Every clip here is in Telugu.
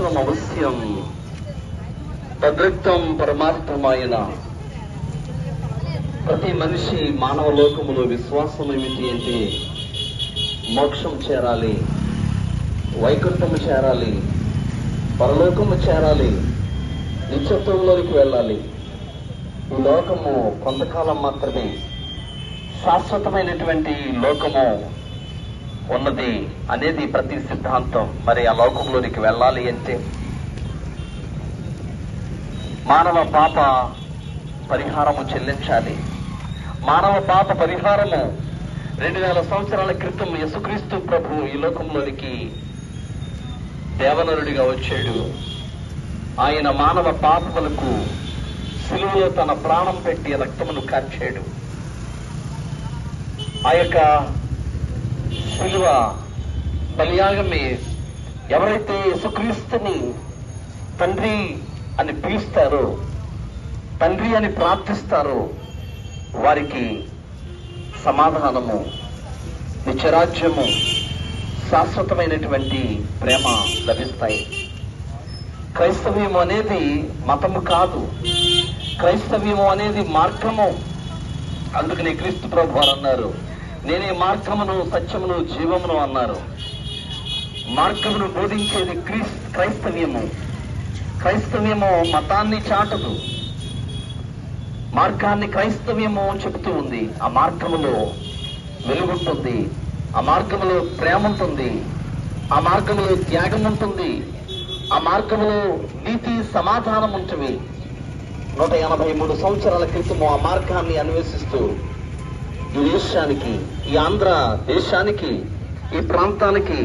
మోక్షం అవశ్యం, తద్రక్తం పరమార్థమైన ప్రతి మనిషి మానవ లోకములో విశ్వాసం ఏమిటి అంటే మోక్షం చేరాలి, వైకుంఠము చేరాలి, పరలోకము చేరాలి, నిత్యత్వంలోకి వెళ్ళాలి. ఈ లోకము కొంతకాలం మాత్రమే, శాశ్వతమైనటువంటి లోకము ఉన్నది అనేది ప్రతి సిద్ధాంతం. మరి ఆ లోకంలోనికి వెళ్ళాలి అంటే మానవ పాప పరిహారము చెల్లించాలి. మానవ పాప పరిహారము 2000 సంవత్సరాల క్రితం యేసుక్రీస్తు ప్రభు ఈ లోకంలోనికి దేవనరుడిగా వచ్చాడు. ఆయన మానవ పాపములకు సిలువలో తన ప్రాణం పెట్టి రక్తమును కార్చాడు. ఆ యొక్క సిలువ బలియాగమే ఎవరైతే యేసుక్రీస్తుని తండ్రి అని పిలుస్తారో, తండ్రి అని ప్రార్థిస్తారో వారికి సమాధానము, నిత్యరాజ్యము, శాశ్వతమైనటువంటి ప్రేమ లభిస్తాయి. క్రైస్తవ్యం అనేది మతము కాదు, క్రైస్తవ్యము అనేది మార్గము. అందుకని క్రీస్తు ప్రభు వారు అన్నారు, నేనే మార్గమును, సత్యమును, జీవమును అన్నారు. మార్గమును బోధించేది క్రైస్తవ్యము. క్రైస్తవ్యము మతాన్ని చాటదు, మార్గాన్ని క్రైస్తవ్యము చెబుతూ ఉంది. ఆ మార్గములో వెలుగుంటుంది, ఆ మార్గములో ప్రేమ ఉంటుంది, ఆ మార్గములో త్యాగం ఉంటుంది, ఆ మార్గములో నీతి సమాధానం ఉంటుంది. 183 సంవత్సరాల క్రితము ఆ మార్గాన్ని అన్వేషిస్తూ ఈ దేశానికి, ఈ ఆంధ్ర దేశానికి, ఈ ప్రాంతానికి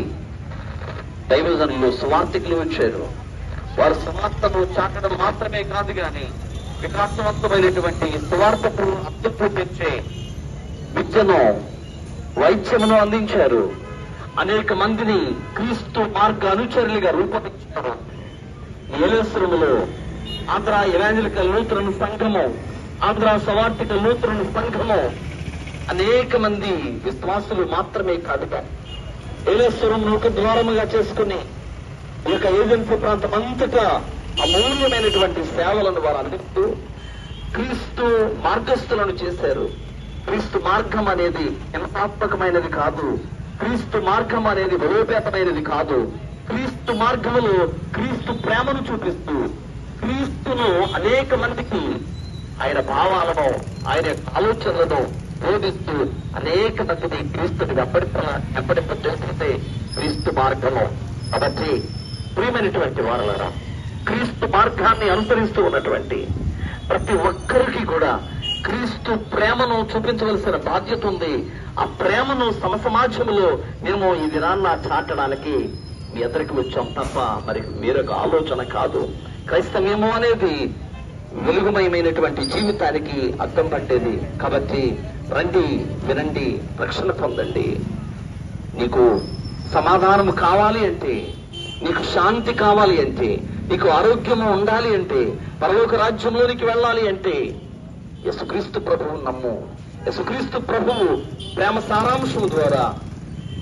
దైవజనులు, సువార్థికులు వచ్చారు. వారు సువార్తను చాటడం మాత్రమే కాదు గాని వికాసవంతమైనటువంటి సువార్తకు అద్దెకు తెచ్చే విద్యను, వైద్యమును అందించారు. అనేక మందిని క్రీస్తు మార్గ అనుచరులుగా రూపొందించారు. ఏలేశ్వరములో ఆంధ్ర ఎవాంజలికల్ లూథరన్ సంఘము, ఆంధ్ర సువార్థిక లూథరన్ సంఘము అనేక మంది విశ్వాసులు మాత్రమే కాదు, ఏలేశ్వరంను ఒక ద్వారముగా చేసుకుని ఈ యొక్క ఏజెన్సీ ప్రాంతం అంతటా అమూల్యమైనటువంటి సేవలను వారు అందిస్తూ క్రీస్తు మార్గస్థులను చేశారు. క్రీస్తు మార్గం అనేది హింసాత్మకమైనది కాదు, క్రీస్తు మార్గం అనేది బలోపేతమైనది కాదు. క్రీస్తు మార్గములో క్రీస్తు ప్రేమను చూపిస్తూ క్రీస్తును అనేక మందికి ఆయన భావాలను, ఆయన ఆలోచనలను బోధిస్తూ అనేక మందిని క్రీస్తుని వెంబడింప చేస్తే క్రీస్తు మార్గము. కాబట్టి ప్రియమైనటువంటి వారలారా, క్రీస్తు మార్గాన్ని అనుసరిస్తూ ఉన్నటువంటి ప్రతి ఒక్కరికి కూడా క్రీస్తు ప్రేమను చూపించవలసిన బాధ్యత ఉంది. ఆ ప్రేమను సమసమాజంలో మేము ఈ దినాన్న చాటడానికి మీ ఎదురికి వచ్చాం తప్ప మరి వేరొక ఆలోచన కాదు. క్రైస్తవ్యము అనేది వెలుగుమయమైనటువంటి జీవితానికి అర్థం పట్టేది. కాబట్టి రండి, వినండి, రక్షణ పొందండి. నీకు సమాధానము కావాలి అంటే, నీకు శాంతి కావాలి అంటే, నీకు ఆరోగ్యము ఉండాలి అంటే, పరలోక రాజ్యంలోనికి వెళ్ళాలి అంటే యేసుక్రీస్తు ప్రభువు నమ్ము. యేసుక్రీస్తు ప్రభువు ప్రేమ సారాంశము ద్వారా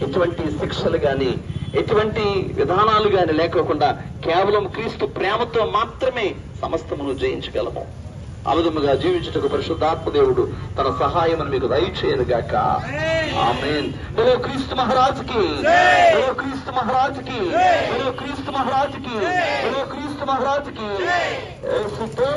ఎటువంటి శిక్షలు గాని, ఎటువంటి విధానాలు గాని లేకోకుండా కేవలం క్రీస్తు ప్రేమతో మాత్రమే సమస్తమును జయించగలము. అబద్ధముగా జీవించుటకు పరిశుద్ధాత్మ దేవుడు తన సహాయమును మీకు దయచేయను గాక. ఆమేన్. బలో క్రీస్తు మహారాజుకి, బలో క్రీస్తు మహారాజుకి, బలో క్రీస్తు మహారాజుకి, బలో క్రీస్తు మహారాజుకి. యేసుతో